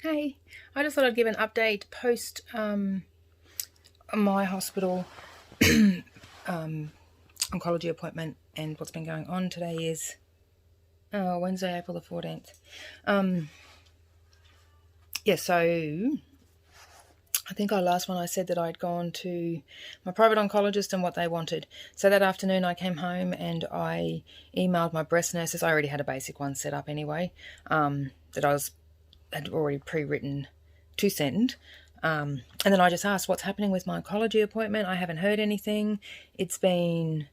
Hey, I just thought I'd give an update post my hospital oncology appointment and what's been going on. Today is Wednesday, April the 14th. So I think last one I said that I'd gone to my private oncologist and what they wanted. So that afternoon I came home and I emailed my breast nurses. I already had a basic one set up anyway, that I had already pre-written to send. And then I just asked, what's happening with my oncology appointment? I haven't heard anything. It's been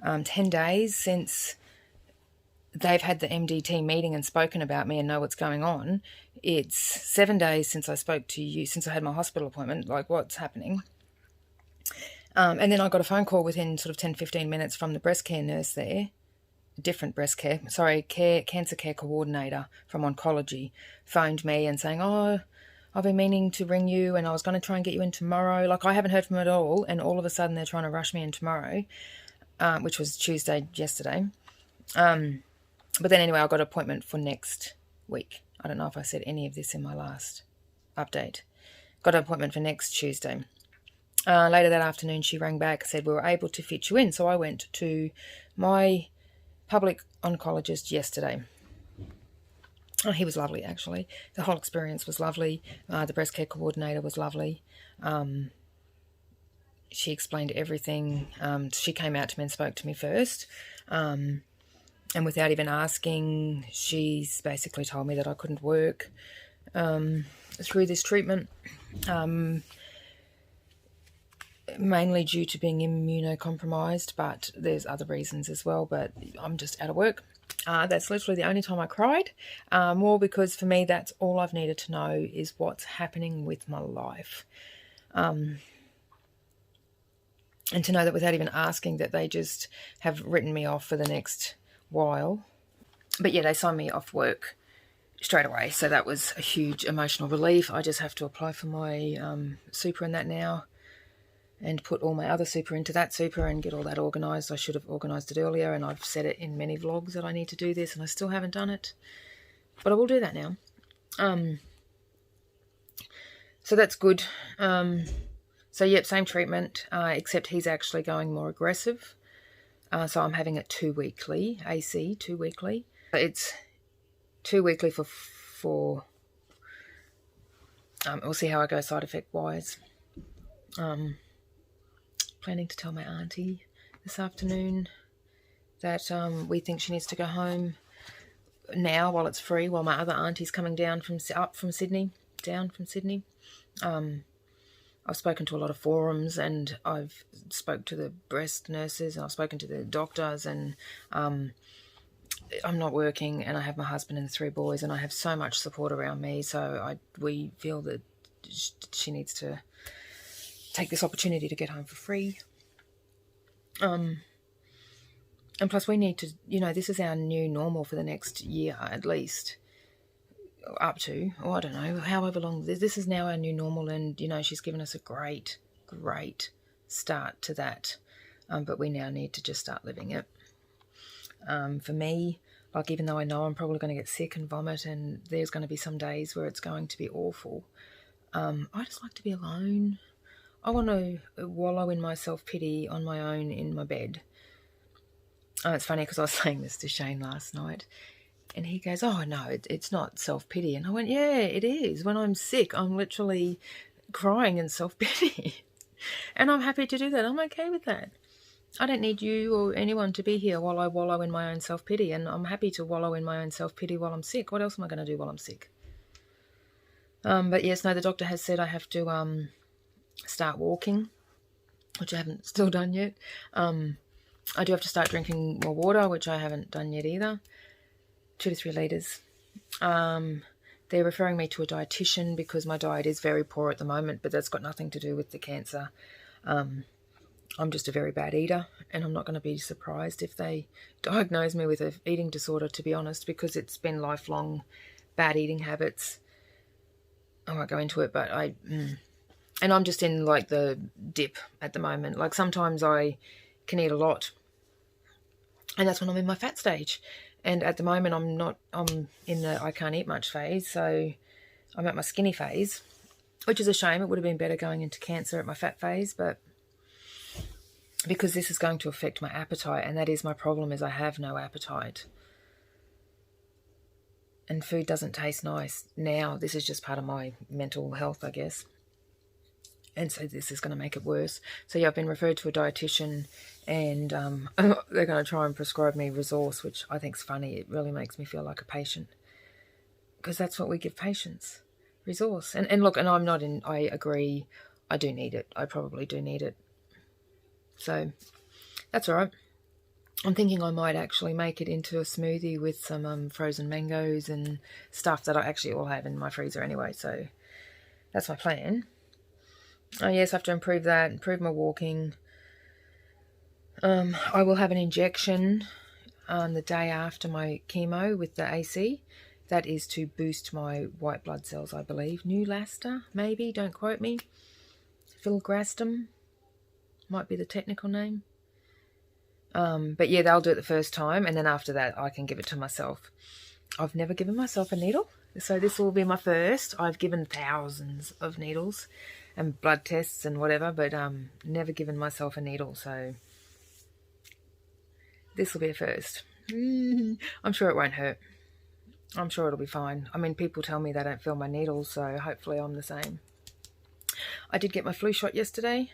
10 days since they've had the MDT meeting and spoken about me and know what's going on. It's 7 days since I spoke to you, since I had my hospital appointment. Like, what's happening? And then I got a phone call within sort of 10-15 minutes from the breast care nurse there. Different cancer care coordinator from Oncology phoned me and saying, oh, I've been meaning to ring you and I was going to try and get you in tomorrow. Like, I haven't heard from them at all, and all of a sudden they're trying to rush me in tomorrow, which was Tuesday yesterday. But then anyway, I got an appointment for next week. I don't know if I said any of this in my last update. Got an appointment for next Tuesday. Later that afternoon, she rang back, said we were able to fit you in. So I went to my public oncologist yesterday. Oh, he was lovely, actually. The whole experience was lovely. The breast care coordinator was lovely. She explained everything. She came out to me and spoke to me first. And without even asking, she's basically told me that I couldn't work through this treatment. Mainly due to being immunocompromised, but there's other reasons as well, but I'm just out of work. That's literally the only time I cried, more because for me that's all I've needed to know is what's happening with my life. And to know that without even asking, that they just have written me off for the next while. But yeah, they signed me off work straight away, so that was a huge emotional relief. I just have to apply for my super in that now, and put all my other super into that super and get all that organised. I should have organised it earlier, and I've said it in many vlogs that I need to do this, and I still haven't done it. But I will do that now. So that's good. So, yep, same treatment, except he's actually going more aggressive. So I'm having it 2 weekly, AC, 2 weekly. It's 2 weekly for we'll see how I go side effect-wise. Planning to tell my auntie this afternoon that we think she needs to go home now while it's free, while my other auntie's coming down from Sydney. I've spoken to a lot of forums, and I've spoke to the breast nurses, and I've spoken to the doctors, and I'm not working, and I have my husband and 3 boys, and I have so much support around me, so we feel that she needs to take this opportunity to get home for free. And plus we need to, this is our new normal for the next year at least, up to, or I don't know, however long. This is now our new normal, and, she's given us a great start to that. But we now need to just start living it. For me, like, even though I know I'm probably going to get sick and vomit, and there's going to be some days where it's going to be awful, I just like to be alone. I want to wallow in my self-pity on my own in my bed. It's funny because I was saying this to Shane last night, and he goes, oh, no, it's not self-pity. And I went, yeah, it is. When I'm sick, I'm literally crying in self-pity. And I'm happy to do that. I'm okay with that. I don't need you or anyone to be here while I wallow in my own self-pity, and I'm happy to wallow in my own self-pity while I'm sick. What else am I going to do while I'm sick? But yes, no, the doctor has said I have to start walking, which I haven't still done yet. I do have to start drinking more water, which I haven't done yet either. 2 to 3 litres. They're referring me to a dietitian because my diet is very poor at the moment, but that's got nothing to do with the cancer. I'm just a very bad eater, and I'm not going to be surprised if they diagnose me with an eating disorder, to be honest, because it's been lifelong bad eating habits. I won't go into it, but and I'm just in, like, the dip at the moment. Like, sometimes I can eat a lot, and that's when I'm in my fat stage. And at the moment I'm in the I can't eat much phase, so I'm at my skinny phase, which is a shame. It would have been better going into cancer at my fat phase, but because this is going to affect my appetite, and that is my problem, is I have no appetite. And food doesn't taste nice now. This is just part of my mental health, I guess. And so this is going to make it worse. So yeah, I've been referred to a dietitian, and they're going to try and prescribe me Resource, which I think is funny. It really makes me feel like a patient, because that's what we give patients, Resource. And look, and I agree, I do need it. I probably do need it. So that's all right. I'm thinking I might actually make it into a smoothie with some frozen mangoes and stuff that I actually all have in my freezer anyway. So that's my plan. Oh yes, I have to improve that, improve my walking. I will have an injection on the day after my chemo with the AC. That is to boost my white blood cells, I believe. Neulasta, maybe, don't quote me. Filgrastim might be the technical name. But yeah, they'll do it the first time, and then after that I can give it to myself. I've never given myself a needle, so this will be my first. I've given thousands of needles and blood tests and whatever, but never given myself a needle, so this will be a first. I'm sure it won't hurt. I'm sure it'll be fine. I mean, people tell me they don't feel my needles, so hopefully I'm the same. I did get my flu shot yesterday.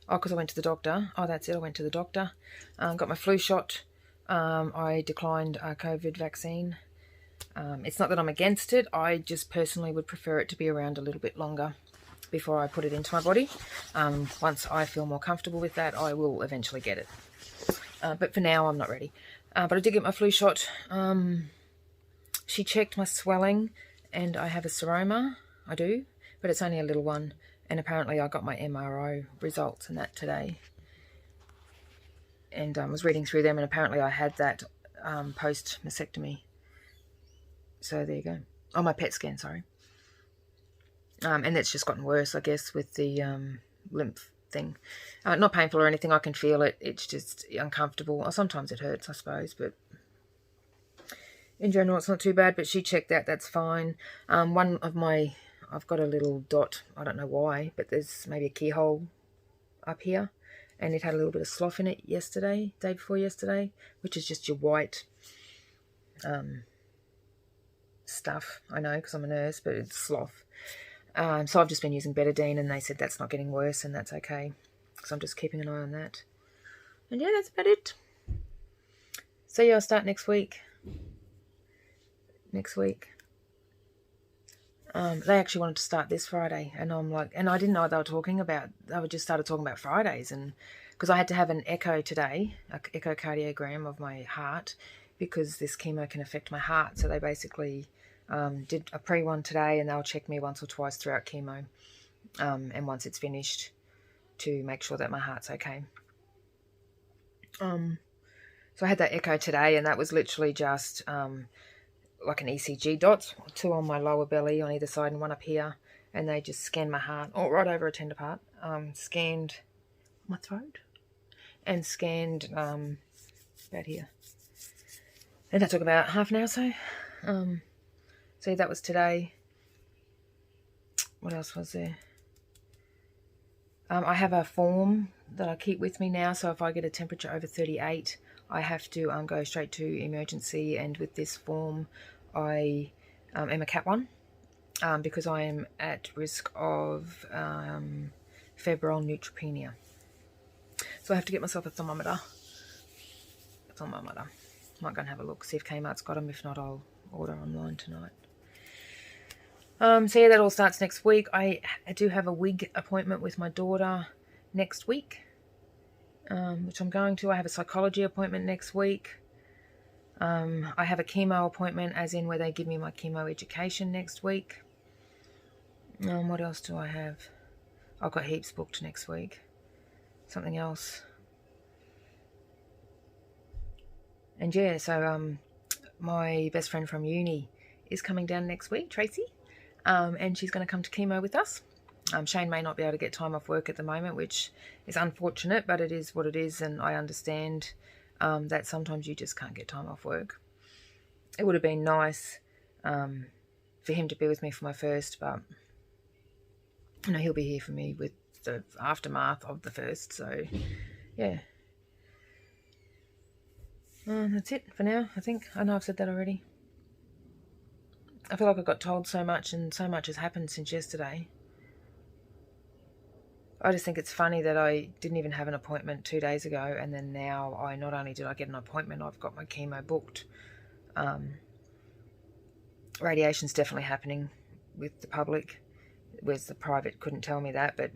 Oh, because I went to the doctor. Oh, that's it. I went to the doctor. Got my flu shot. I declined a COVID vaccine. It's not that I'm against it. I just personally would prefer it to be around a little bit longer before I put it into my body. Once I feel more comfortable with that, I will eventually get it. But for now, I'm not ready. But I did get my flu shot. She checked my swelling, and I have a seroma. I do, but it's only a little one. And apparently I got my MRI results and that today. And I was reading through them, and apparently I had that post-mastectomy. So there you go. Oh, my PET scan, sorry. And it's just gotten worse, I guess, with the lymph thing. Not painful or anything. I can feel it. It's just uncomfortable. Or sometimes it hurts, I suppose. But in general, it's not too bad. But she checked that. That's fine. I've got a little dot, I don't know why, but there's maybe a keyhole up here, and it had a little bit of slough in it day before yesterday, which is just your white stuff. I know, because I'm a nurse, but it's slough. So I've just been using betadine, and they said that's not getting worse, and that's okay. So I'm just keeping an eye on that. And yeah, that's about it. So yeah, I'll start next week. They actually wanted to start this Friday, and I'm like, and I didn't know what they were just started talking about Fridays, and because I had to have an echo today, an echocardiogram of my heart, because this chemo can affect my heart. So they basically did a pre-one today, and they'll check me once or twice throughout chemo, and once it's finished, to make sure that my heart's okay. So I had that echo today, and that was literally just like an ECG dots, 2 on my lower belly on either side and 1 up here, and they just scanned my heart, right over a tender part, scanned my throat, and scanned about here, and that took about half an hour or so. So that was today. What else was there? I have a form that I keep with me now, so if I get a temperature over 38, I have to go straight to emergency, and with this form I am a Cat 1 because I am at risk of febrile neutropenia. So I have to get myself a thermometer. Might go and have a look, see if Kmart's got them. If not, I'll order online tonight. So yeah, that all starts next week. I do have a wig appointment with my daughter next week, which I'm going to. I have a psychology appointment next week. I have a chemo appointment, as in where they give me my chemo education next week. What else do I have? I've got heaps booked next week. Something else. And yeah, so my best friend from uni is coming down next week, Tracy. And she's going to come to chemo with us. Shane may not be able to get time off work at the moment, which is unfortunate, but it is what it is, and I understand that sometimes you just can't get time off work. It would have been nice for for him to be with me for my first, but you know, he'll be here for me with the aftermath of the first. So yeah, that's it for now. I think I know I've said that already. I feel like I got told so much, and so much has happened since yesterday. I just think it's funny that I didn't even have an appointment 2 days ago, and then now I not only did I get an appointment, I've got my chemo booked. Radiation's definitely happening with the public, whereas the private couldn't tell me that, but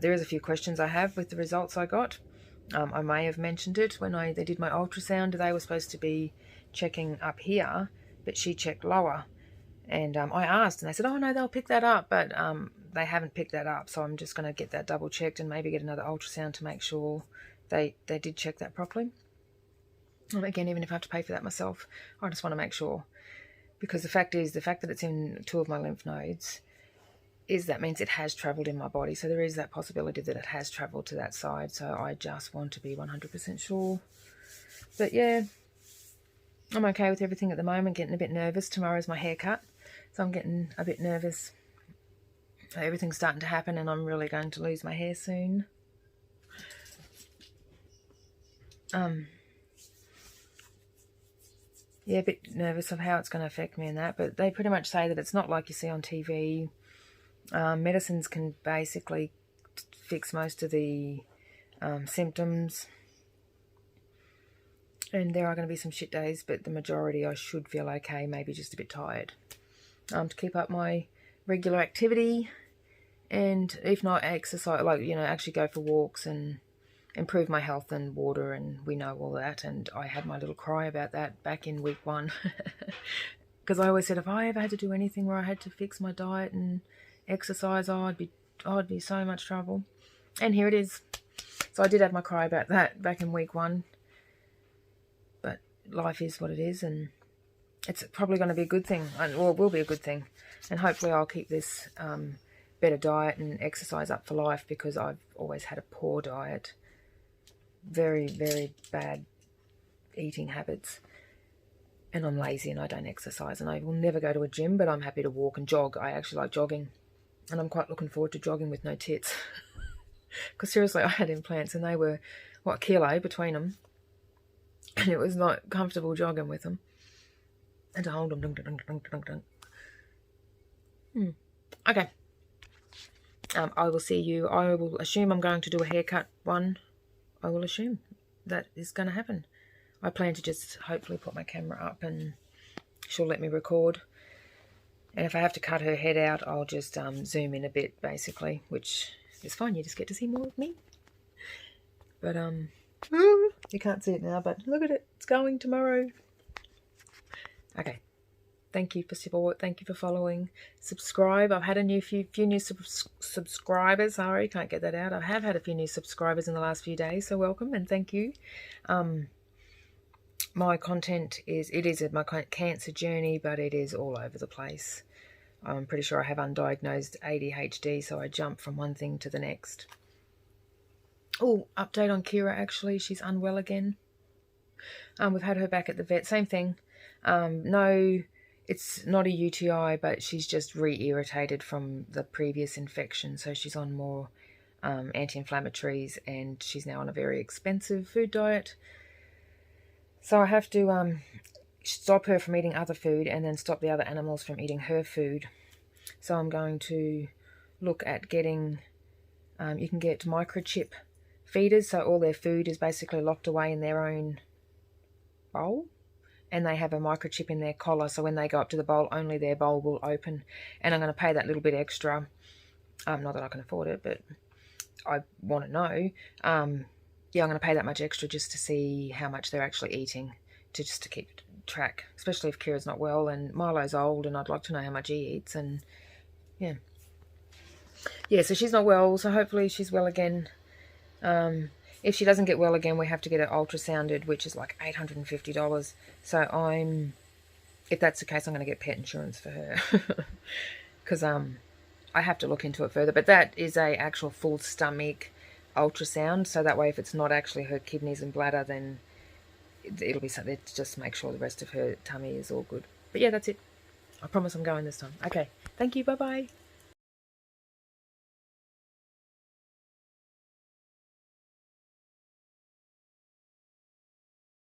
there is a few questions I have with the results I got. I may have mentioned it when they did my ultrasound. They were supposed to be checking up here, but she checked lower. And I asked, and they said, oh, no, they'll pick that up. But they haven't picked that up, so I'm just going to get that double checked and maybe get another ultrasound to make sure they did check that properly. Again, even if I have to pay for that myself, I just want to make sure. Because the fact that it's in 2 of my lymph nodes, that means it has travelled in my body. So there is that possibility that it has travelled to that side. So I just want to be 100% sure. But yeah, I'm okay with everything at the moment. Getting a bit nervous. Tomorrow's my haircut, so I'm getting a bit nervous. Everything's starting to happen, and I'm really going to lose my hair soon. Yeah, a bit nervous of how it's going to affect me and that, but they pretty much say that it's not like you see on TV. Medicines can basically fix most of the symptoms. And there are going to be some shit days, but the majority I should feel okay, maybe just a bit tired. To keep up my regular activity, and if not exercise, like, you know, actually go for walks and improve my health and water, and we know all that. And I had my little cry about that back in week 1. Because I always said if I ever had to do anything where I had to fix my diet and exercise, I'd be so much trouble. And here it is. So I did have my cry about that back in week 1. But life is what it is, and it's probably going to be a good thing. Well, it will be a good thing. And hopefully I'll keep this better diet and exercise up for life, because I've always had a poor diet. Very, very bad eating habits. And I'm lazy and I don't exercise. And I will never go to a gym, but I'm happy to walk and jog. I actually like jogging. And I'm quite looking forward to jogging with no tits. Because seriously, I had implants and they were, a kilo between them. And it was not comfortable jogging with them. And to hold them. Dunk, dunk, dunk, dunk, dunk. Okay. I will see you. I will assume I'm going to do a haircut one. I will assume that is going to happen. I plan to just hopefully put my camera up and she'll let me record. And if I have to cut her head out, I'll just zoom in a bit, basically, which is fine. You just get to see more of me. But you can't see it now, but look at it. It's going tomorrow. Okay. Thank you for support. Thank you for following. Subscribe. I've had a few new subscribers. Sorry, can't get that out. I have had a few new subscribers in the last few days, so welcome and thank you. My content is my cancer journey, but it is all over the place. I'm pretty sure I have undiagnosed ADHD, so I jump from one thing to the next. Oh, update on Kira, actually. She's unwell again. We've had her back at the vet. Same thing. No, it's not a UTI, but she's just re-irritated from the previous infection. So she's on more anti-inflammatories, and she's now on a very expensive food diet. So I have to stop her from eating other food and then stop the other animals from eating her food. So I'm going to look at getting, you can get microchip feeders, so all their food is basically locked away in their own bowl, and they have a microchip in their collar, so when they go up to the bowl, only their bowl will open. And I'm going to pay that little bit extra. Not that I can afford it, but I want to know. Yeah, I'm going to pay that much extra just to see how much they're actually eating, just to keep track, especially if Kira's not well and Milo's old, and I'd like to know how much he eats. And yeah, so she's not well, so hopefully she's well again. If she doesn't get well again, we have to get her ultrasounded, which is like $850. So if that's the case, I'm going to get pet insurance for her, because I have to look into it further. But that is a actual full stomach ultrasound, so that way if it's not actually her kidneys and bladder, then it'll be something to just make sure the rest of her tummy is all good. But yeah, that's it. I promise I'm going this time. Okay. Thank you. Bye-bye.